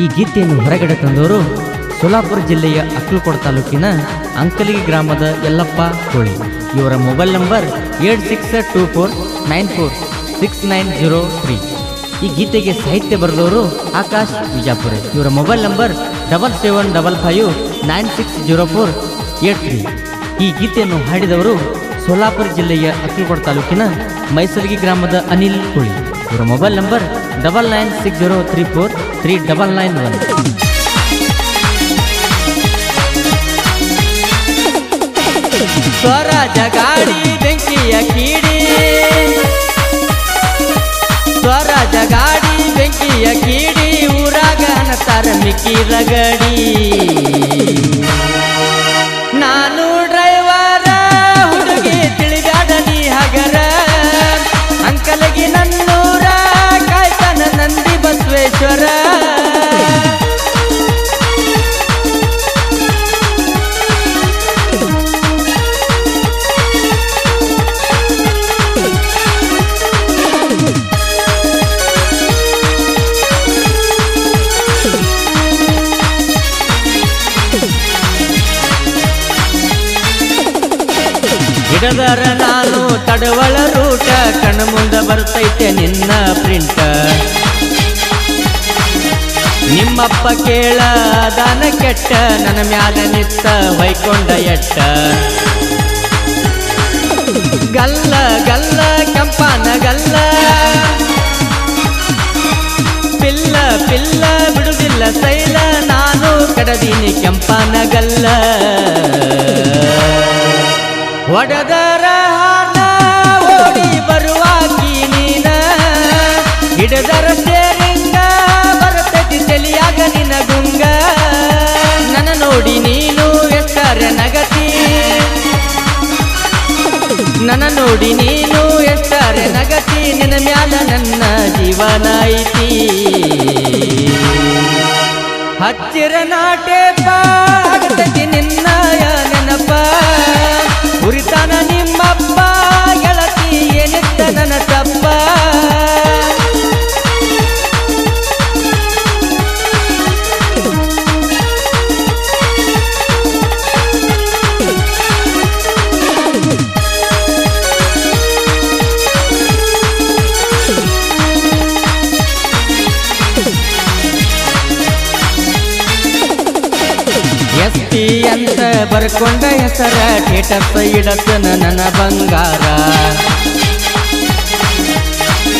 ಈ ಗೀತೆಯನ್ನು ಹೊರಗಡೆ ತಂದವರು ಸೋಲಾಪುರ ಜಿಲ್ಲೆಯ ಅಕ್ಕಲಕೋಟ ತಾಲೂಕಿನ ಅಂಕಲಿಗೆ ಗ್ರಾಮದ ಯಲ್ಲಪ್ಪ ಕೋಳಿ. ಇವರ ಮೊಬೈಲ್ ನಂಬರ್ 8624946903. ಈ ಗೀತೆಗೆ ಸಾಹಿತ್ಯ ಬರೆದವರು ಆಕಾಶ್ ವಿಜಾಪುರ. ಇವರ ಮೊಬೈಲ್ ನಂಬರ್ 7755960483. ಈ ಗೀತೆಯನ್ನು ಹಾಡಿದವರು ಸೋಲಾಪುರ ಜಿಲ್ಲೆಯ ಅಕ್ಕಲಕೋಟ ತಾಲೂಕಿನ ಮೈಸರ್ಗಿ ಗ್ರಾಮದ ಅನಿಲ್ ಕೋಳಿ. ಇವರ ಮೊಬೈಲ್ ನಂಬರ್ 9960343991. ಸ್ವರಾಜ ಗಾಡಿ ಬೆಂಕಿಯ ಕೀಡಿ, ಸ್ವರಾಜ ಗಾಡಿ ಬೆಂಕಿಯ ಕೀಡಿ, ಊರಾಗ ಅನ್ನತಾರ ಮಿಕ್ಕಿ ರಗಡಿ. ನಾನು ಡ್ರೈವರ ಹುಡುಗಿ ತಿಳಿದಾಡ ನೀ ಹಗರ, ಅಂಕಲಗಿ ನನ್ನೂರ ಕಾಯ್ತಾನ ನಂದಿ ಬಸವೇಶ್ವರ. ಹಿಡದರ ನಾನು ತಡವಳ ರೂಟ, ಕಣ್ಣ ಮುಂದ ಬರ್ತೈತೆ ನಿನ್ನ ಪ್ರಿಂಟ. ನಿಮ್ಮಪ್ಪ ಕೇಳ ದಾನ ಕೆಟ್ಟ, ನನ್ನ ಮ್ಯಾಲ ನಿತ್ತ ಹೊಯ್ಕೊಂಡ ಎಟ್ಟ. ಗಲ್ಲ ಗಲ್ಲ ಕೆಂಪನ ಗಲ್ಲ, ಪಿಲ್ಲ ಪಿಲ್ಲ ಬಿಡುದಿಲ್ಲ ಸೈಲ, ನಾನು ಕಡದೀನಿ ಕೆಂಪನ ಗಲ್ಲ. ಒಡದರ ಹಾನ ಓಡಿ ಬರುವಾಕಿ ನೀನ, ಹಿಡದರ ಸ್ಟೇರಿಂಗ ಬರ್ತೈತಿ ತಲಿಯಾಗ ನಿನ ಗುಂಗ. ನನ್ನ ನೋಡಿ ನೀನು ಎಷ್ಟರ ನಗತಿ, ನನ್ನ ನೋಡಿ ನೀನು ಎಷ್ಟರ ನಗತಿ, ನಿನ್ನ ಮ್ಯಾಲ ನನ್ನ ಜೀವನ ಐತಿ. ಹಚ್ಚಿರ ನಾಟೆಪ್ಪ ಆಗತೈತಿ ನಿನ್ನ ನೆನಪ, ಉರಿತಾನ ನಿಮ್ಮಪ್ಪ ಗೆಳತಿ ಏನಿತ್ತ ನನ್ನ ತಪ್ಪ. ಎಸ್ಟಿ ಅಂತ ಬರ್ಕೊಂಡ ಹೆಸರ, ಥಿಯೇಟರ್ಸ್ ಇಡತನ ನನ್ನ ಬಂಗಾರ.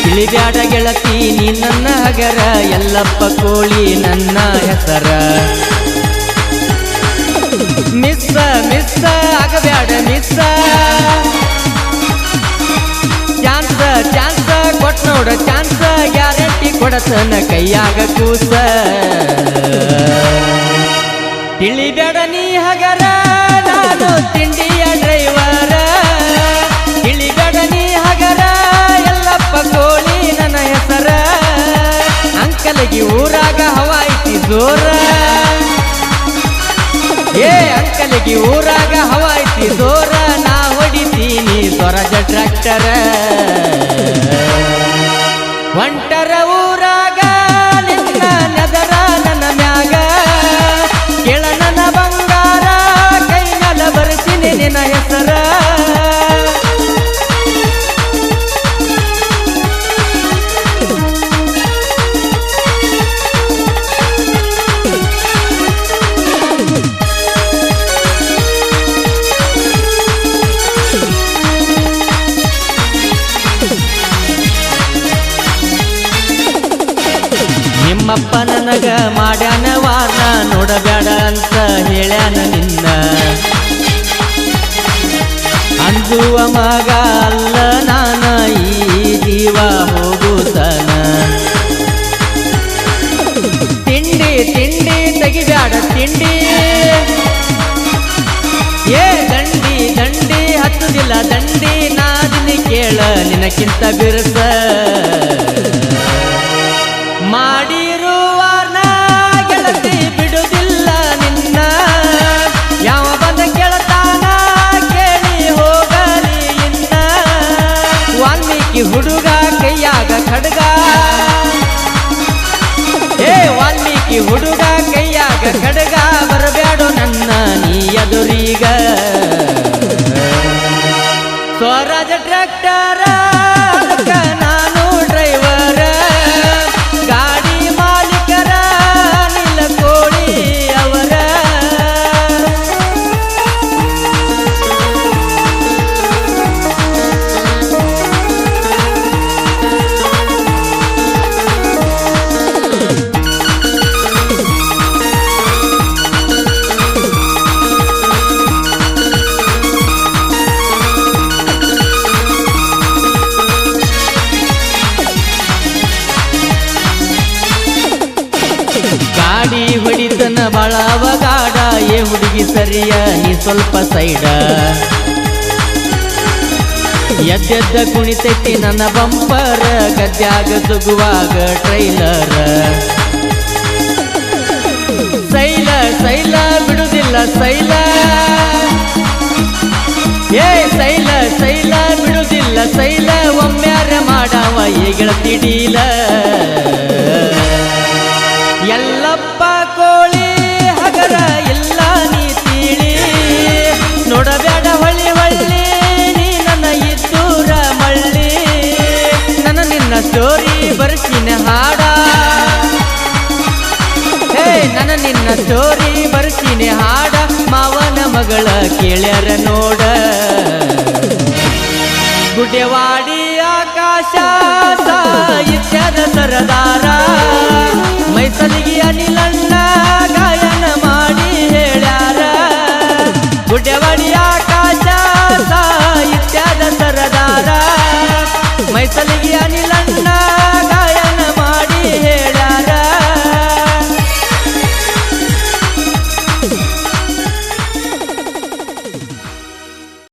ತಿಳಿಬ್ಯಾಡ ಗೆಳತಿ ನೀ ನನ್ನ ಹಗರ, ಯಲ್ಲಪ್ಪ ಕೋಳಿ ನನ್ನ ಹೆಸರ. ಮಿಸ್ಸ ಮಿಸ್ಸ ಆಗಬ್ಯಾಡ ಮಿಸ್ಸ, ಚಾನ್ಸ ಚಾನ್ಸ ಕೊಟ್ ನೋಡ ಚಾನ್ಸ, ಗ್ಯಾರಂಟಿ ಕೊಡತನ ಕೈಯಾಗ ಕೂಸ. ತಿಳಿಬೇಡ ನೀ ಹಗರ, ನಾನು ತಿಂಡಿಯ ಡ್ರೈವರ. ತಿಳಿಬೇಡ ನೀ ಹಗರ, ಯಲ್ಲಪ್ಪ ಕೋಳಿ ನನ್ನ ಹೆಸರ. ಅಂಕಲಗಿ ಊರಾಗ ಹವಾ ಐತಿ ಜೋರ, ಏ ಅಂಕಲಗಿ ಊರಾಗ ಹವಾ ಐತಿ ಜೋರ. ನಾ ಹೊಡಿತೀನಿ ಸ್ವರಾಜ ಟ್ರ್ಯಾಕ್ಟರ. ಒಂಟರ ಊರಾಗ ನಿನ್ನ ನೆದರ ನನ್ನ ಮ್ಯಾಗ, ಕೇಳ ನನ್ನ ಬಂಗಾರ ಕೈ ಮ್ಯಾಲ ಬರ್ತೀನಿ ನಿನ್ನ ಹೆಸರ. ನಿಮ್ಮಪ್ಪ ನನಗ ಮಾಡ್ಯಾನ ವಾರ್ನ, ನೋಡಬ್ಯಾಡ ಅಂತ ಹೇಳ್ಯಾನ ನಿನ್ನ. ಅಂಜುವ ಮಗ ಅಲ್ಲ ನಾನ, ಈ ಜೀವ ಹೋಗುತ್ತಾನ. ತಿಂಡಿ ತಿಂಡಿ ತೆಗಿಬ್ಯಾಡ ತಿಂಡಿ, ಏ ದಂಡಿ ದಂಡಿ ಹತ್ತುದಿಲ್ಲ ದಂಡಿ. ನಾದಿನಿ ಕೇಳ ನಿನಕ್ಕಿಂತ ಬಿರುಸ, ಮಾಡಿರುವಾರ್ನ ಗೆಳತಿ ಬಿಡುದಿಲ್ಲ ನಿನ್ನ. ಯಾವ ಬಂದ ಕೇಳತಾನ ಕೇಳಿ ಹೋಗಲಿ ಇನ್ನ. ವಾಲ್ಮೀಕಿ ಹುಡುಗ ಕೈಯಾಗ ಖಡ್ಗ, ಹುಡುಗಿ ಹುಡುಗ ಕೈಯಾಗ ಕಡಗ ಬರಬ್ಯಾಡೋ ನನ್ನ ನೀ ಎದುರೀಗ ಸ್ವರಾಜ ಟ್ರ್ಯಾಕ್ಟರ ಅದಕ್ಕ ನಾನು ಡ್ರೈವರ ಗಾಡಿ ಮಾಲೀಕರ ನಿಲಕೋಳಿ ಅವರ ಗಾಡಿ ಹೊಡಿತನ ಬಾಳವ ಗಾಡ ಏ ಹುಡುಗಿ ಸರಿಯ ನೀ ಸ್ವಲ್ಪ ಸೈಡ ಎದ್ದೆದ್ದ ಕುಣಿತೈತಿ ನನ್ನ ಬಂಪರ ಗದ್ಯಾಗ ಸುಗುವಾಗ ಟ್ರೈಲರ್ ಸೈಲ ಸೈಲ ಬಿಡುದಿಲ್ಲ ಸೈಲ ಏ ಸೈಲ ಸೈಲ ಬಿಡುದಿಲ್ಲ ಸೈಲ ಒಮ್ಮ್ಯಾರ ಮಾಡವ ಈಗಳ ತಿಡೀಲ ಎಲ್ಲಪ್ಪ ಕೋಳಿ ಹಗರ ಇಲ್ಲ ನೀ ತೀಳಿ ನೋಡಬೇಡ ಹೊಳ್ಳಿ ಹೊಳ್ಳಿ ನೀ ನನ್ನ ಇದ್ದೂರ ಮಳ್ಳಿ ನನ್ನ ನಿನ್ನ ಸ್ಟೋರಿ ಬರ್ಸಿನ ಹಾಡ ಹೇ ನನ್ನ ನಿನ್ನ ಸ್ಟೋರಿ ಬರ್ಸಿನ ಹಾಡ ಮಾವನ ಮಗಳ ಕೇಳ್ಯಾರ ನೋಡ ಗುಡ್ಡೆವಾಡಿ ಆಕಾಶ ಸಾಹಿತ್ಯದ ಸರದಾರ ಮೈಸಲಿಗೆ ಅನಿಲಣ್ಣ ಗಾಯನ ಮಾಡಿ ಹೇಳ್ಯಾರ ಗುಡ್ಡೆವಾಡಿ ಆಕಾಶ ಸಾಹಿತ್ಯದ ಸರದಾರ ಮೈಸಲಿಗೆ ಅನಿಲ